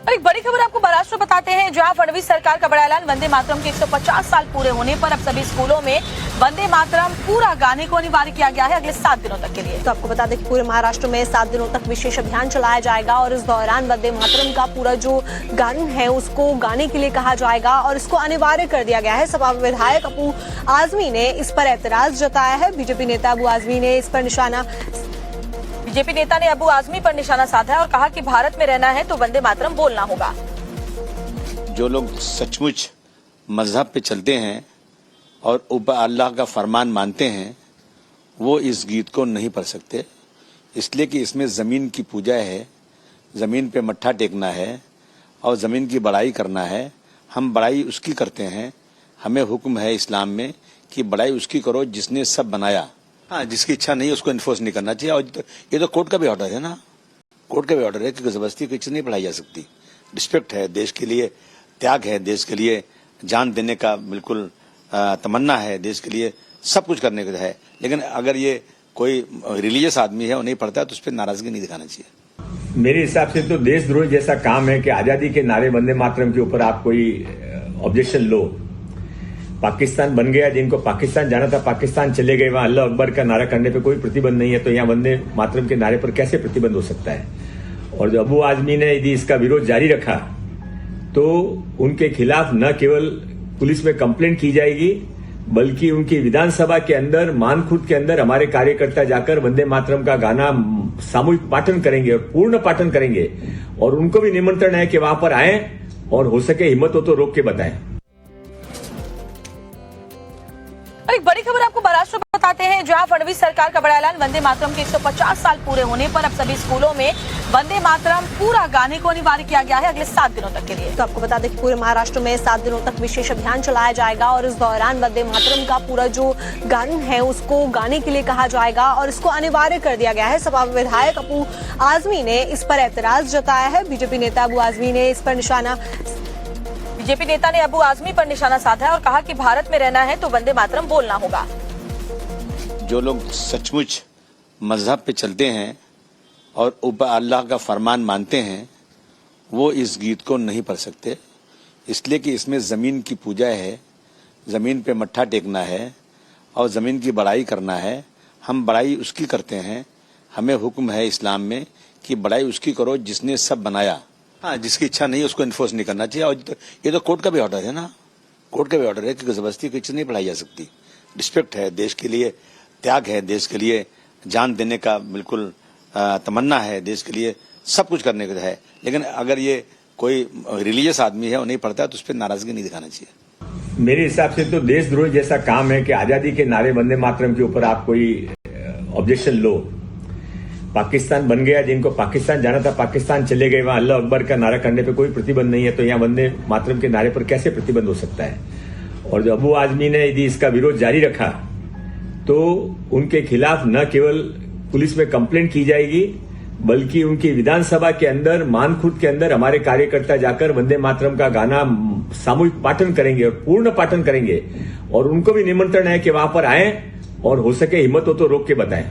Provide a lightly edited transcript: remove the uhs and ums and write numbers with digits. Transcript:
और एक बड़ी खबर आपको महाराष्ट्र बताते हैं, जहां फडणवीस सरकार का बड़ा ऐलान। वंदे मातरम के 150 साल पूरे होने पर अब सभी स्कूलों में वंदे मातरम पूरा गाने को अनिवार्य किया गया है अगले 7 दिनों तक के लिए। तो आपको बता दें कि पूरे महाराष्ट्र में 7 दिनों तक विशेष अभियान चलाया जाएगा और इस दौरान वंदे मातरम का पूरा जो गान है उसको गाने के लिए कहा जाएगा और इसको अनिवार्य कर दिया गया है। सपा विधायक अबू आजमी ने इस पर एतराज जताया है। बीजेपी नेता अबू आजमी ने इस पर बीजेपी नेता ने अबू आजमी पर निशाना साधा है और कहा कि भारत में रहना है तो वंदे मातरम बोलना होगा। जो लोग सचमुच मजहब पे चलते हैं और ऊपर अल्लाह का फरमान मानते हैं वो इस गीत को नहीं पढ़ सकते, इसलिए कि इसमें ज़मीन की पूजा है, ज़मीन पे मत्था टेकना है और ज़मीन की बड़ाई करना है। हम बड़ाई उसकी करते हैं, हमें हुक्म है इस्लाम में कि बड़ाई उसकी करो जिसने सब बनाया। हाँ, जिसकी इच्छा नहीं उसको इन्फोर्स नहीं करना चाहिए। और ये तो कोर्ट का भी ऑर्डर है ना, कोर्ट का भी ऑर्डर है कि ज़बरदस्ती कोई चीज़ नहीं पढ़ाई जा सकती। रिस्पेक्ट है, देश के लिए त्याग है, देश के लिए जान देने का बिल्कुल तमन्ना है, देश के लिए सब कुछ करने का है। लेकिन अगर ये कोई रिलीजियस आदमी है और नहीं पढ़ता है तो उस पर नाराजगी नहीं दिखाना चाहिए। मेरे हिसाब से तो देशद्रोह जैसा काम है कि आजादी के नारे वंदे मातरम के ऊपर आप कोई ऑब्जेक्शन लो। पाकिस्तान बन गया, जिनको पाकिस्तान जाना था पाकिस्तान चले गए, वहां अल्लाह अकबर का नारा करने पे कोई प्रतिबंध नहीं है, तो यहाँ वंदे मातरम के नारे पर कैसे प्रतिबंध हो सकता है। और जो अबू आजमी ने यदि इसका विरोध जारी रखा तो उनके खिलाफ न केवल पुलिस में कंप्लेंट की जाएगी बल्कि उनकी विधानसभा के अंदर मानखुर्द के अंदर हमारे कार्यकर्ता जाकर वंदे मातरम का गाना सामूहिक पाठन करेंगे और पूर्ण पाठन करेंगे। और उनको भी निमंत्रण है कि वहां पर आए और हो सके हिम्मत हो तो रोक के बताएं। और एक बड़ी खबर आपको महाराष्ट्र बताते हैं, जहां फडणवीस सरकार का बड़ा ऐलान। वंदे मातरम के 150 साल पूरे होने पर अब सभी स्कूलों में वंदे मातरम पूरा गाने को अनिवार्य किया गया है अगले 7 दिनों तक के लिए। तो आपको बता दें कि पूरे महाराष्ट्र में 7 दिनों तक विशेष अभियान चलाया जाएगा और इस दौरान वंदे मातरम का पूरा जो गान है उसको गाने के लिए कहा जाएगा और इसको अनिवार्य कर दिया गया है। सपा विधायक अबू आजमी ने इस पर एतराज जताया है। बीजेपी नेता अबू आजमी ने इस पर बीजेपी नेता ने अबू आजमी पर निशाना साधा है और कहा कि भारत में रहना है तो वंदे मातरम बोलना होगा। जो लोग सचमुच मजहब पे चलते हैं और ऊपर अल्लाह का फरमान मानते हैं वो इस गीत को नहीं पढ़ सकते, इसलिए कि इसमें ज़मीन की पूजा है, ज़मीन पे मत्था टेकना है और ज़मीन की बड़ाई करना है। हम बड़ाई उसकी करते हैं, हमें हुक्म है इस्लाम में कि बड़ाई उसकी करो जिसने सब बनाया। हाँ, जिसकी इच्छा नहीं उसको इन्फोर्स नहीं करना चाहिए। और ये तो कोर्ट का भी ऑर्डर है ना, कोर्ट का भी ऑर्डर है कि ज़बरदस्ती कोई चीज़ नहीं पढ़ाई जा सकती। रिस्पेक्ट है, देश के लिए त्याग है, देश के लिए जान देने का बिल्कुल तमन्ना है, देश के लिए सब कुछ करने का है। लेकिन अगर ये कोई रिलीजियस आदमी है और नहीं पढ़ता है तो उस पर नाराजगी नहीं दिखाना चाहिए। मेरे हिसाब से तो देशद्रोह जैसा काम है कि आजादी के नारे वंदे मातरम के ऊपर आप कोई ऑब्जेक्शन लो। पाकिस्तान बन गया, जिनको पाकिस्तान जाना था पाकिस्तान चले गए, वहां अल्लाह अकबर का नारा करने पे कोई प्रतिबंध नहीं है, तो यहाँ वंदे मातरम के नारे पर कैसे प्रतिबंध हो सकता है। और जो अबू आजमी ने यदि इसका विरोध जारी रखा तो उनके खिलाफ न केवल पुलिस में कंप्लेंट की जाएगी बल्कि उनकी विधानसभा के अंदर मानखुर्द के अंदर हमारे कार्यकर्ता जाकर वंदे मातरम का गाना सामूहिक पाठन करेंगे और पूर्ण पाठन करेंगे। और उनको भी निमंत्रण है कि वहां पर आए और हो सके हिम्मत हो तो रोक के बताएं।